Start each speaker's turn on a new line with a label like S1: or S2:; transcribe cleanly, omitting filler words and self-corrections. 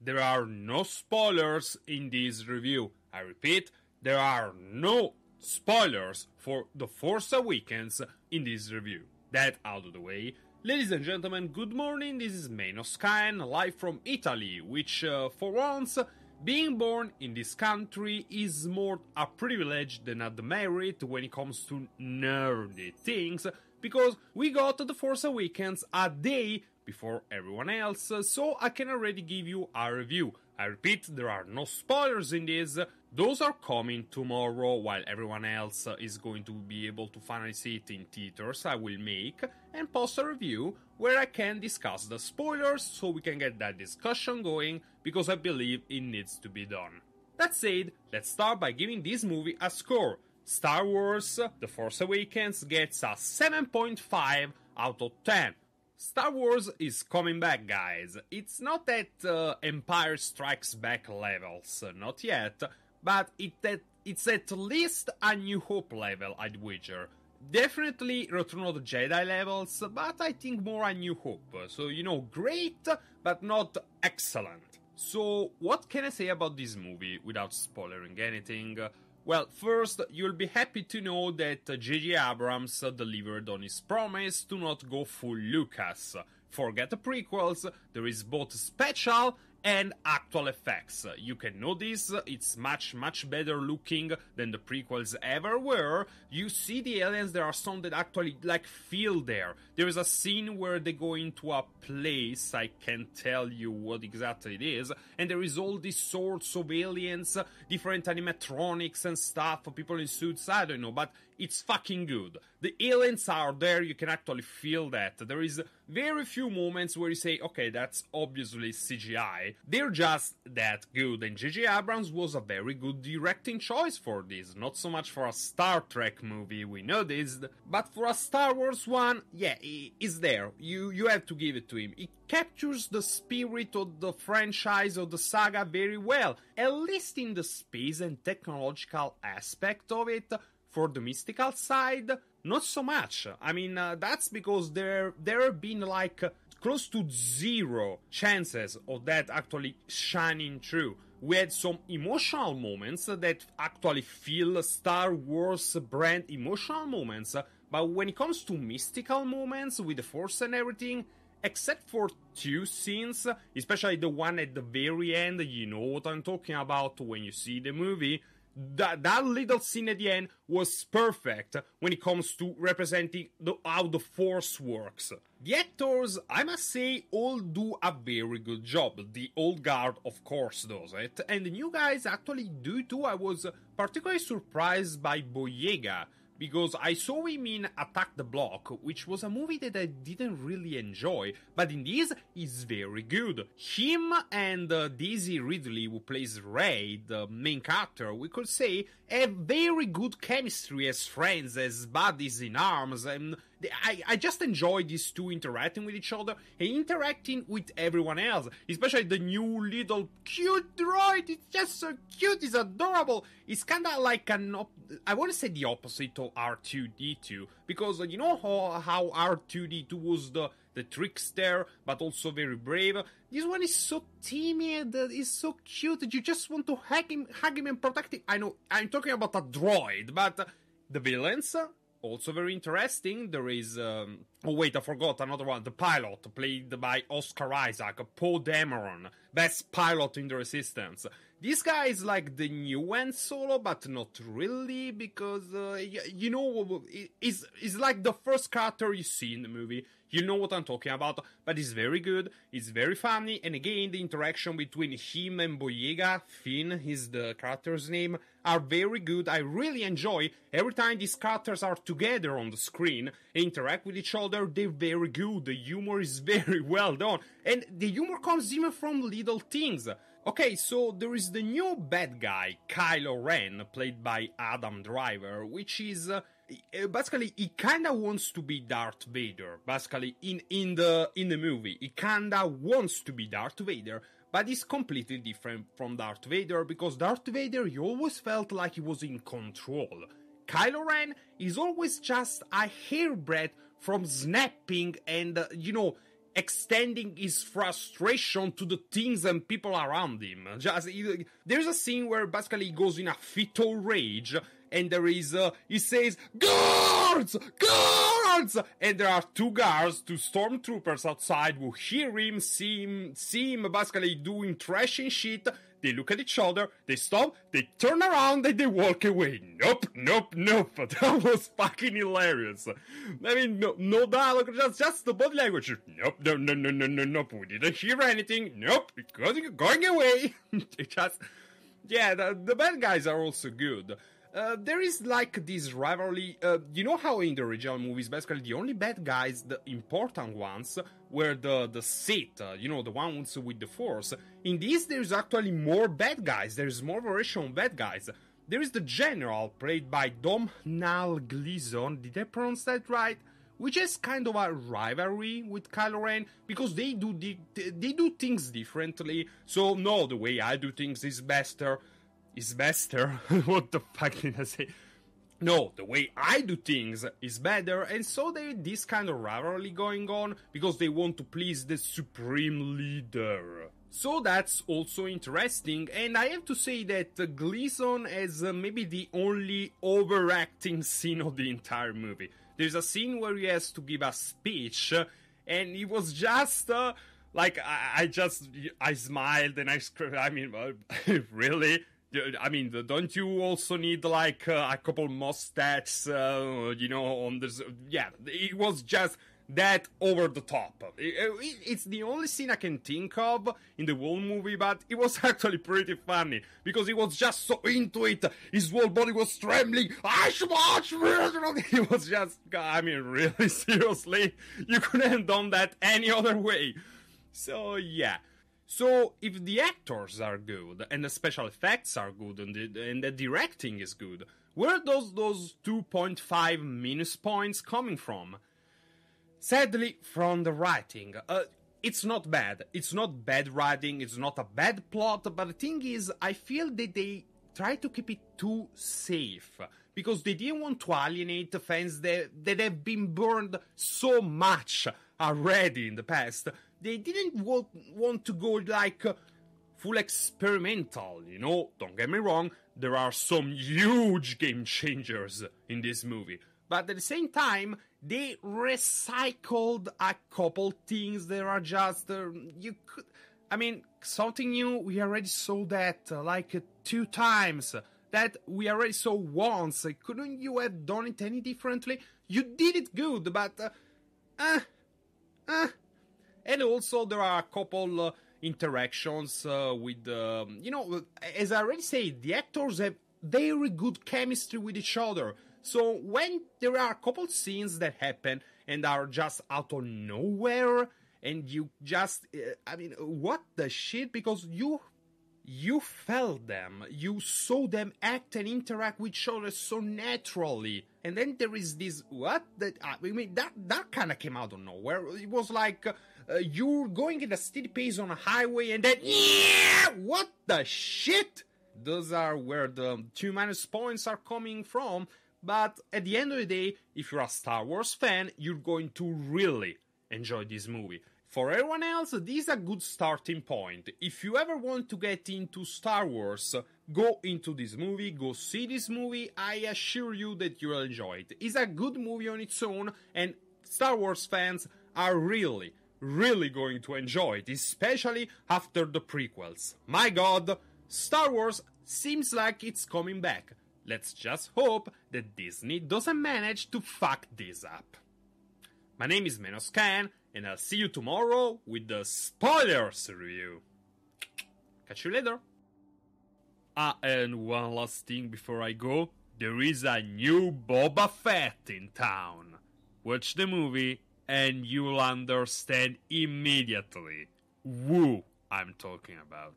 S1: there are no spoilers in this review. I repeat, there are no spoilers for The Force Awakens in this review. That out of the way. Ladies and gentlemen, good morning, this is Manos Khan, live from Italy, which, for once, being born in this country is more a privilege than a demerit when it comes to nerdy things, because we got The Force Awakens a day before everyone else, so I can already give you a review. I repeat, there are no spoilers in this, those are coming tomorrow while everyone else is going to be able to finally see it in theaters. I will make and post a review where I can discuss the spoilers so we can get that discussion going, because I believe it needs to be done. That said, let's start by giving this movie a score. Star Wars The Force Awakens gets a 7.5 out of 10. Star Wars is coming back, guys. It's not at Empire Strikes Back levels, not yet, but it's at least a New Hope level, I'd wager. Definitely Return of the Jedi levels, but I think more a New Hope. So, great, but not excellent. So, what can I say about this movie without spoiling anything? Well, first, you'll be happy to know that J.J. Abrams delivered on his promise to not go full Lucas. Forget the prequels, there is both special and actual effects. You can notice it's much better looking than the prequels ever were. You see the aliens, there are some that actually feel there. There is a scene where they go into a place, I can't tell you what exactly it is, and there is all these sorts of aliens, different animatronics and stuff, people in suits, I don't know, but it's fucking good. The aliens are there, you can actually feel that. There is very few moments where you say, okay, that's obviously CGI. They're just that good, and J.J. Abrams was a very good directing choice for this. Not so much for a Star Trek movie, we know this, but for a Star Wars one, yeah, it's there. You have to give it to him. It captures the spirit of the franchise, of the saga very well, at least in the space and technological aspect of it. For the mystical side, not so much. I mean, that's because there have been close to zero chances of that actually shining through. We had some emotional moments that actually feel Star Wars brand emotional moments, but when it comes to mystical moments with the Force and everything, except for two scenes, especially the one at the very end, you know what I'm talking about when you see the movie, that little scene at the end was perfect when it comes to representing how the Force works. The actors, I must say, all do a very good job. The old guard, of course, does it, and the new guys actually do too. I was particularly surprised by Boyega, because I saw him in Attack the Block, which was a movie that I didn't really enjoy, but in this, he's very good. Him and Daisy Ridley, who plays Rey, the main character, we could say, have very good chemistry as friends, as buddies in arms, and I just enjoy these two interacting with each other and interacting with everyone else, especially the new little cute droid. It's just so cute, it's adorable. It's kinda like I want to say the opposite of R2-D2, because you know how R2-D2 was the trickster, but also very brave. This one is so timid, is so cute, you just want to hug him and protect him. I know, I'm talking about a droid, but the villains, also very interesting. There is, oh wait, I forgot another one, the pilot, played by Oscar Isaac, Poe Dameron, best pilot in the Resistance. This guy is like the new Han Solo, but not really, because, he's like the first character you see in the movie. You know what I'm talking about, but it's very good, it's very funny, and again, the interaction between him and Boyega, Finn is the character's name, are very good. I really enjoy every time these characters are together on the screen and interact with each other. They're very good, the humor is very well done, and the humor comes even from little things. Okay, so there is the new bad guy, Kylo Ren, played by Adam Driver, which is basically he kinda wants to be Darth Vader. Basically, in the movie, he kinda wants to be Darth Vader, but he's completely different from Darth Vader, because Darth Vader, he always felt like he was in control. Kylo Ren is always just a hairbreadth from snapping and, extending his frustration to the things and people around him. There's a scene where basically he goes in a fetal rage, and he says, "Guards! Guards!" And there are two stormtroopers outside who hear him, see him basically doing trashing shit. They look at each other, they stop, they turn around, and they walk away. Nope. That was fucking hilarious. I mean, no dialogue, just the body language. Nope. We didn't hear anything. Nope. Going away. The bad guys are also good. There is like this rivalry. You know how in the original movies, basically the only bad guys, the important ones, were the Sith, the ones with the Force. In this, there's actually more bad guys. There's more variation of bad guys. There is the General, played by Domhnall Gleeson. Did I pronounce that right? Which is kind of a rivalry with Kylo Ren, because they do things differently. So no, the way I do things is better. What the fuck did I say? No, the way I do things is better, and so there's this kind of rivalry going on because they want to please the supreme leader. So that's also interesting, and I have to say that Gleeson has maybe the only overacting scene of the entire movie. There's a scene where he has to give a speech, and it was just I smiled and I screamed. I mean, really? I mean, don't you also need like a couple mustaches, on this? Yeah, it was just that over the top. It's the only scene I can think of in the whole movie, but it was actually pretty funny because he was just so into it. His whole body was trembling. I should watch. He was just, I mean, really, seriously, you couldn't have done that any other way. So yeah. So, if the actors are good, and the special effects are good, and the directing is good, where are those 2.5 minus points coming from? Sadly, from the writing. It's not bad. It's not bad writing, it's not a bad plot, but the thing is, I feel that they try to keep it too safe, because they didn't want to alienate the fans that have been burned so much already in the past. They didn't want to go like full experimental, Don't get me wrong, there are some huge game changers in this movie. But at the same time, they recycled a couple things that are just, something new, we already saw that like 2 times. That we already saw once. Couldn't you have done it any differently? You did it good, but And also there are a couple interactions with, as I already said, the actors have very good chemistry with each other. So when there are a couple scenes that happen and are just out of nowhere, and you just, what the shit? Because you felt them, you saw them act and interact with each other so naturally. And then there is this, that kind of came out of nowhere. It was like, you're going at a steady pace on a highway and then, what the shit? Those are where the 2 minus points are coming from. But at the end of the day, if you're a Star Wars fan, you're going to really enjoy this movie. For everyone else, this is a good starting point. If you ever want to get into Star Wars, go into this movie, go see this movie. I assure you that you will enjoy it. It's a good movie on its own, and Star Wars fans are really going to enjoy it, especially after the prequels. My god, Star Wars seems like it's coming back. Let's just hope that Disney doesn't manage to fuck this up. My name is Menoscan, and I'll see you tomorrow with the spoilers review. Catch you later. And one last thing before I go. There is a new Boba Fett in town. Watch the movie and you'll understand immediately who I'm talking about.